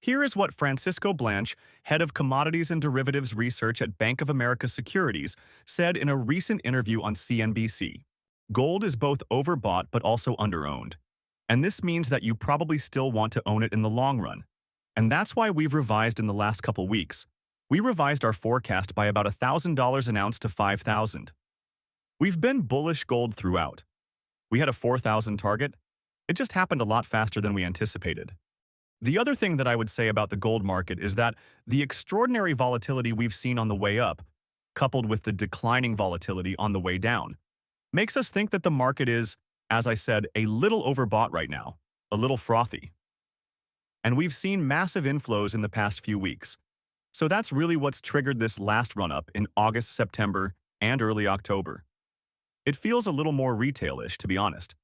Here is what Francisco Blanch, head of commodities and derivatives research at Bank of America Securities, said in a recent interview on CNBC. Gold is both overbought but also underowned. And this means that you probably still want to own it in the long run. And that's why we've revised in the last couple weeks. We revised our forecast by about $1,000 an ounce to $5,000. We've been bullish gold throughout. We had a 4,000 target. It just happened a lot faster than we anticipated. The other thing that I would say about the gold market is that the extraordinary volatility we've seen on the way up, coupled with the declining volatility on the way down, makes us think that the market is, as I said, a little overbought right now, a little frothy. And we've seen massive inflows in the past few weeks. So that's really what's triggered this last run-up in August, September, and early October. It feels a little more retail-ish, to be honest.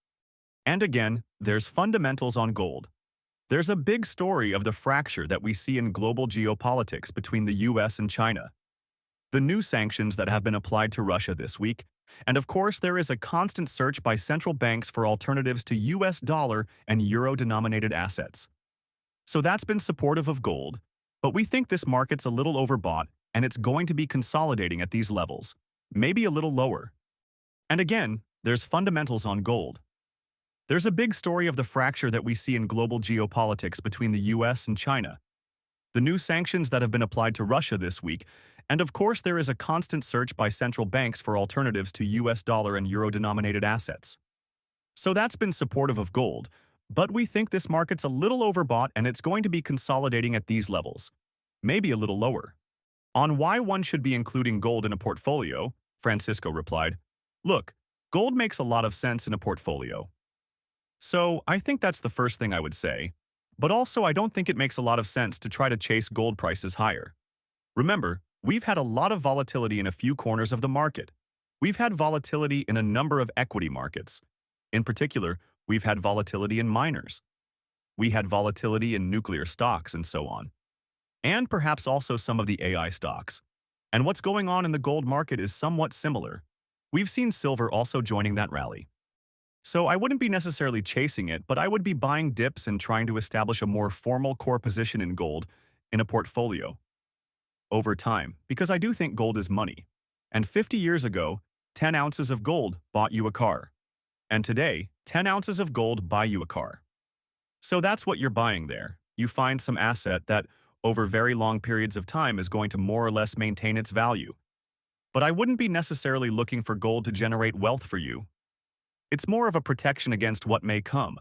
And again, there's fundamentals on gold. There's a big story of the fracture that we see in global geopolitics between the US and China, the new sanctions that have been applied to Russia this week, and of course there is a constant search by central banks for alternatives to US dollar and euro-denominated assets. So that's been supportive of gold, but we think this market's a little overbought and it's going to be consolidating at these levels, maybe a little lower. And again, there's fundamentals on gold. There's a big story of the fracture that we see in global geopolitics between the US and China, the new sanctions that have been applied to Russia this week, and of course there is a constant search by central banks for alternatives to US dollar and euro-denominated assets. So that's been supportive of gold, but we think this market's a little overbought and it's going to be consolidating at these levels, maybe a little lower. On why one should be including gold in a portfolio, Francisco replied, "Look, gold makes a lot of sense in a portfolio. So I think that's the first thing I would say, but also I don't think it makes a lot of sense to try to chase gold prices higher. Remember, we've had a lot of volatility in a few corners of the market. We've had volatility in a number of equity markets. In particular, we've had volatility in miners. We had volatility in nuclear stocks and so on. And perhaps also some of the AI stocks. And what's going on in the gold market is somewhat similar. We've seen silver also joining that rally. So I wouldn't be necessarily chasing it, but I would be buying dips and trying to establish a more formal core position in gold in a portfolio over time, because I do think gold is money. And 50 years ago, 10 ounces of gold bought you a car. And today, 10 ounces of gold buy you a car. So that's what you're buying there. You find some asset that, over very long periods of time, is going to more or less maintain its value. But I wouldn't be necessarily looking for gold to generate wealth for you. It's more of a protection against what may come.